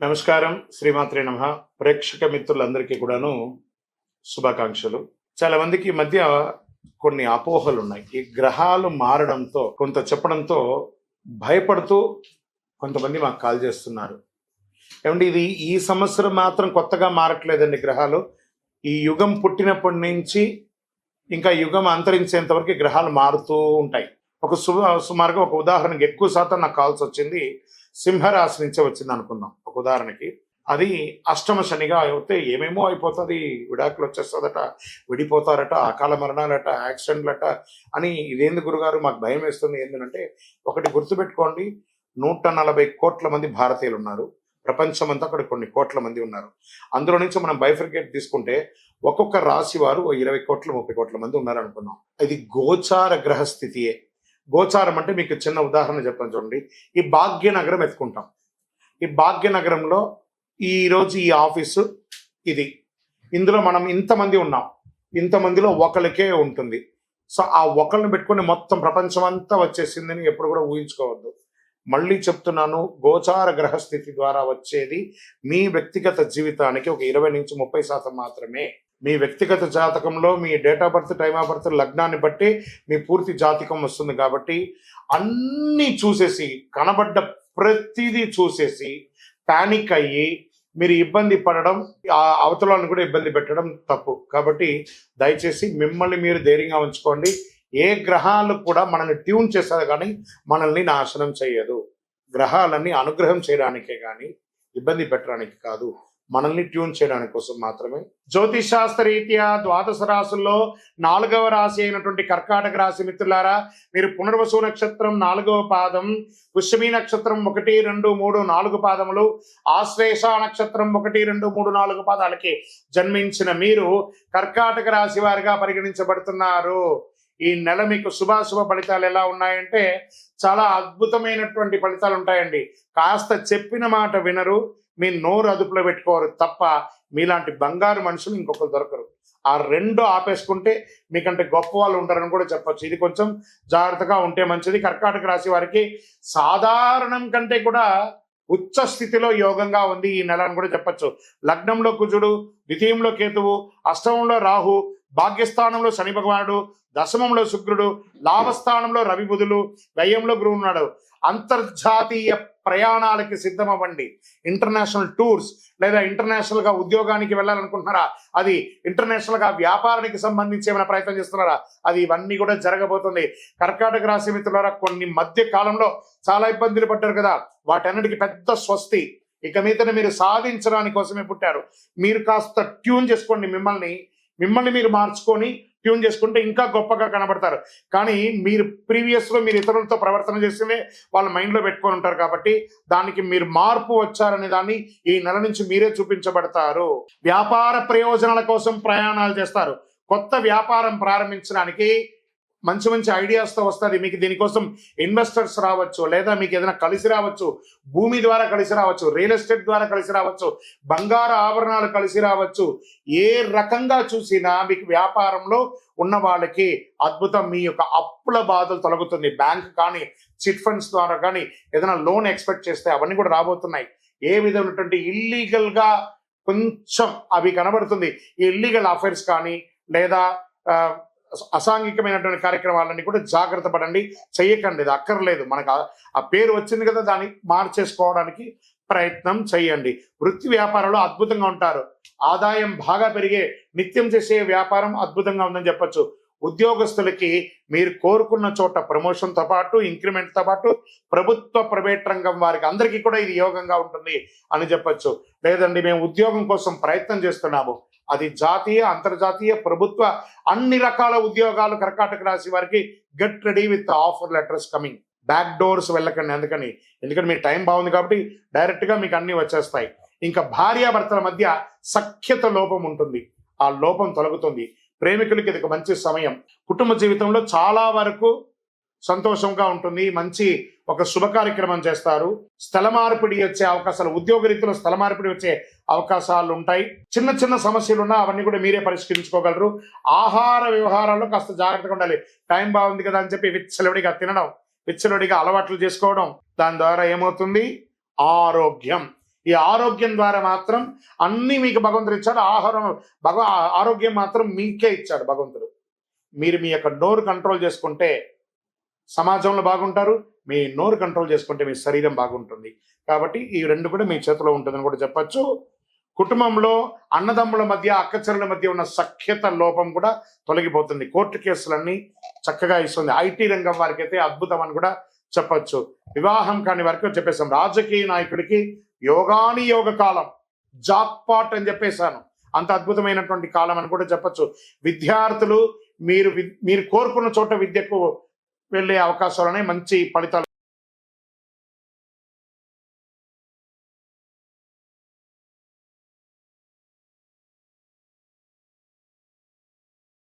నమస్కారం. శ్రీమాత్రే నమః. ప్రేక్షక మిత్రులందరికీ కూడాను శుభాకాంక్షలు. చాలా మందికి ఈ మధ్య కొన్ని అపోహలు ఉన్నాయి. ఈ గ్రహాలు మారడంతో కొంత చెప్పడంతో భయపడుతూ కొంతమంది మాకు కాల్ చేస్తున్నారు. ఏమంటే ఇది ఈ సంవత్సరం మాత్రం కొత్తగా మారట్లేదండి గ్రహాలు. ఈ యుగం పుట్టినప్పటి నుంచి ఇంకా యుగం అంతరించేంత వరకు గ్రహాలు మారుతూ ఉంటాయి. సుమారుగా ఒక ఉదాహరణకి ఎక్కువ శాతం నాకు కాల్స్ వచ్చింది సింహరాశి నుంచే వచ్చింది అనుకుందాం. ఒక ఉదాహరణకి అది అష్టమ శనిగా అయితే ఏమేమో అయిపోతుంది, విడాకులు వచ్చేస్తుందట, విడిపోతారట, అకాల మరణాలట, యాక్సిడెంట్లట అని. ఇదేంది గురుగారు మాకు భయం వేస్తుంది ఏంటంటే, ఒకటి గుర్తుపెట్టుకోండి, 140 కోట్ల మంది భారతీయులు ఉన్నారు. ప్రపంచమంతా అక్కడ కొన్ని కోట్ల మంది ఉన్నారు. అందులో నుంచి మనం బైఫర్కేట్ తీసుకుంటే ఒక్కొక్క రాశి వారు 20 కోట్ల 30 కోట్ల మంది ఉన్నారు అనుకున్నాం. ఇది గోచార గ్రహస్థితియే. గోచారం అంటే మీకు చిన్న ఉదాహరణ చెప్పండి చూడండి. ఈ భాగ్యనగరం ఎత్తుకుంటాం. ఈ భాగ్యనగరంలో ఈరోజు ఈ ఆఫీసు ఇది, ఇందులో మనం ఇంతమంది ఉన్నాం, ఇంతమందిలో ఒకరికే ఉంటుంది. సో ఆ ఒకరిని పెట్టుకుని మొత్తం ప్రపంచం అంతా వచ్చేసిందని ఎప్పుడు కూడా ఊహించుకోవద్దు. మళ్ళీ చెప్తున్నాను, గోచార గ్రహస్థితి ద్వారా వచ్చేది మీ వ్యక్తిగత జీవితానికి ఒక 20-30% మాత్రమే. మీ వ్యక్తిగత జాతకంలో మీ date of birth, time of birth, లగ్నాన్ని బట్టి మీ పూర్తి జాతకం వస్తుంది. కాబట్టి అన్నీ చూసేసి, కనబడ్డ ప్రతిదీ చూసేసి పానిక్ అయ్యి మీరు ఇబ్బంది పడడం, అవతలను కూడా ఇబ్బంది పెట్టడం తప్పు. కాబట్టి దయచేసి మిమ్మల్ని మీరు ధైర్యంగా ఉంచుకోండి. ఏ గ్రహాలు కూడా మనల్ని ట్యూన్ చేస్తుంది కానీ మనల్ని నాశనం చేయదు. గ్రహాలన్నీ అనుగ్రహం చేయడానికే కానీ ఇబ్బంది పెట్టడానికి కాదు, మనల్ని ట్యూన్ చేయడానికి కోసం మాత్రమే. జ్యోతిష్ శాస్త్ర రీత్యా ద్వాదశ రాశుల్లో 4వ రాశి అయినటువంటి కర్కాటక రాశి మిత్రులారా, మీరు పునర్వసు నక్షత్రం 4వ పాదం, పుష్యమి నక్షత్రం 1, 2, 3, 4 పాదములు, ఆశ్లేష నక్షత్రం 1, 2, 3, 4 పాదాలకి జన్మించిన మీరు కర్కాటక రాశి వారిగా పరిగణించబడుతున్నారు. ఈ నెల మీకు శుభాశుభ ఫలితాలు ఎలా ఉన్నాయంటే చాలా అద్భుతమైనటువంటి ఫలితాలు ఉంటాయండి. కాస్త చెప్పిన మాట వినరు, మీ నోరు అదుపులో పెట్టుకోరు తప్ప మీలాంటి బంగారు మనుషులు ఇంకొకరు దొరకరు. ఆ 2 ఆపేసుకుంటే మీకంటే గొప్ప వాళ్ళు ఉంటారని కూడా చెప్పచ్చు. ఇది కొంచెం జాగ్రత్తగా ఉంటే మంచిది. కర్కాటక రాశి వారికి సాధారణం కంటే కూడా ఉచ్చ స్థితిలో యోగంగా ఉంది ఈ నెల అని కూడా చెప్పచ్చు. లగ్నంలో కుజుడు, ద్వితీయంలో కేతువు, అష్టమంలో రాహు, భాగ్యస్థానంలో శని భగవానుడు, దశమంలో శుక్రుడు, లాభస్థానంలో రవి బుధులు, వ్యయంలో గురువు ఉన్నాడు. అంతర్జాతీయ ప్రయాణాలకి సిద్ధమవ్వండి. ఇంటర్నేషనల్ టూర్స్ లేదా ఇంటర్నేషనల్గా ఉద్యోగానికి వెళ్ళాలనుకుంటున్నారా, అది ఇంటర్నేషనల్గా వ్యాపారానికి సంబంధించి ఏమైనా ప్రయత్నం చేస్తున్నారా, అది ఇవన్నీ కూడా జరగబోతుంది. కర్కాటక రాశి మిత్రులారా, కొన్ని మధ్య కాలంలో చాలా ఇబ్బందులు పడ్డారు కదా, వాటన్నిటికీ పెద్ద స్వస్తి. ఇక మీదట మీరు సాధించడానికి కోసమే పుట్టారు. మీరు కాస్త ట్యూన్ చేసుకోండి, మిమ్మల్ని మీరు మార్చుకొని ట్యూన్ చేసుకుంటే ఇంకా గొప్పగా కనబడతారు. కానీ మీరు ప్రీవియస్లో మీరు ఇతరులతో ప్రవర్తన చేస్తే వాళ్ళ మైండ్లో పెట్టుకొని ఉంటారు. కాబట్టి దానికి మీరు మార్పు వచ్చారనే దాన్ని ఈ నెల నుంచి మీరే చూపించబడతారు. వ్యాపార ప్రయోజనాల కోసం ప్రయాణాలు చేస్తారు. కొత్త వ్యాపారం ప్రారంభించడానికి మంచి మంచి ఐడియాస్తో వస్తుంది. మీకు దీనికోసం ఇన్వెస్టర్స్ రావచ్చు, లేదా మీకు ఏదైనా కలిసి రావచ్చు, భూమి ద్వారా కలిసి రావచ్చు, రియల్ ఎస్టేట్ ద్వారా కలిసి రావచ్చు, బంగారు ఆభరణాలు కలిసి రావచ్చు. ఏ రకంగా చూసినా మీకు వ్యాపారంలో ఉన్న వాళ్ళకి అద్భుతం. మీ యొక్క అప్పుల బాధలు తొలగుతుంది. బ్యాంక్ కానీ చిట్ ఫండ్స్ ద్వారా కానీ ఏదైనా లోన్ ఎక్స్పెక్ట్ చేస్తే అవన్నీ కూడా రాబోతున్నాయి. ఏ విధమైనటువంటి ఇల్లీగల్గా కొంచెం అవి కనబడుతుంది. ఈ ఇల్లీగల్ అఫైర్స్ కానీ లేదా అసాంఘికమైనటువంటి కార్యక్రమాలన్నీ కూడా జాగ్రత్త పడండి, చెయ్యకండి. ఇది అక్కర్లేదు. మనకు ఆ పేరు వచ్చింది కదా, దాన్ని మార్చేసుకోవడానికి ప్రయత్నం చేయండి. వృత్తి వ్యాపారంలో అద్భుతంగా ఉంటారు. ఆదాయం బాగా పెరిగే నిత్యం చేసే వ్యాపారం అద్భుతంగా ఉందని చెప్పచ్చు. ఉద్యోగస్తులకి మీరు కోరుకున్న చోట ప్రమోషన్తో పాటు, ఇంక్రిమెంట్తో పాటు ప్రభుత్వ ప్రైవేట్ రంగం వారికి అందరికీ కూడా ఇది యోగంగా ఉంటుంది అని చెప్పచ్చు. లేదండి మేము ఉద్యోగం కోసం ప్రయత్నం చేస్తున్నాము, అది జాతీయ, అంతర్జాతీయ, ప్రభుత్వ అన్ని రకాల ఉద్యోగాలు కర్కాటక రాశి వారికి get ready with offer letters coming. Back doors వెళ్ళకండి. ఎందుకంటే మీ టైం బాగుంది కాబట్టి డైరెక్ట్గా మీకు అన్నీ వచ్చేస్తాయి. ఇంకా భార్యాభర్తల మధ్య సఖ్యత లోపం ఉంటుంది, ఆ లోపం తొలగుతుంది. ప్రేమికులకి ఇది ఒక మంచి సమయం. కుటుంబ జీవితంలో చాలా వరకు సంతోషంగా ఉంటుంది. మంచి ఒక శుభ కార్యక్రమం చేస్తారు. స్థల మార్పిడి వచ్చే అవకాశాలు, ఉద్యోగ రీతిలో స్థల మార్పిడి వచ్చే అవకాశాలు ఉంటాయి. చిన్న చిన్న సమస్యలు ఉన్నా అవన్నీ కూడా మీరే పరిష్కరించుకోగలరు. ఆహార వ్యవహారాల్లో కాస్త జాగ్రత్తగా ఉండాలి. టైం బాగుంది కదా అని చెప్పి విచ్చలవిడిగా తినడం, విచ్చలవిడిగా అలవాట్లు చేసుకోవడం, దాని ద్వారా ఏమవుతుంది, ఆరోగ్యం. ఈ ఆరోగ్యం ద్వారా మాత్రం అన్ని మీకు భగవంతుడు ఇచ్చాడు. ఆరోగ్యం మాత్రం మీకే ఇచ్చాడు భగవంతుడు. మీరు మీ యొక్క నోరు కంట్రోల్ చేసుకుంటే సమాజంలో బాగుంటారు, మీ నోరు కంట్రోల్ చేసుకుంటే మీ శరీరం బాగుంటుంది. కాబట్టి ఈ రెండు కూడా మీ చేతిలో ఉంటుందని కూడా చెప్పచ్చు. కుటుంబంలో అన్నదమ్ముల మధ్య, అక్కచెల్లెల మధ్య ఉన్న సఖ్యత లోపం కూడా తొలగిపోతుంది. కోర్టు కేసులన్నీ చక్కగా ఇస్తుంది. ఐటీ రంగం వారికి అయితే అద్భుతం అని కూడా చెప్పచ్చు. వివాహం కాని వారికి చెప్పేసాం. రాజకీయ నాయకుడికి యోగాని యోగ కాలం, జాక్పాట్ అని చెప్పేశాను. అంత అద్భుతమైనటువంటి కాలం అని కూడా చెప్పచ్చు. విద్యార్థులు మీరు కోరుకున్న చోట విద్యకు వెళ్ళే అవకాశాలనే మంచి ఫలితాలు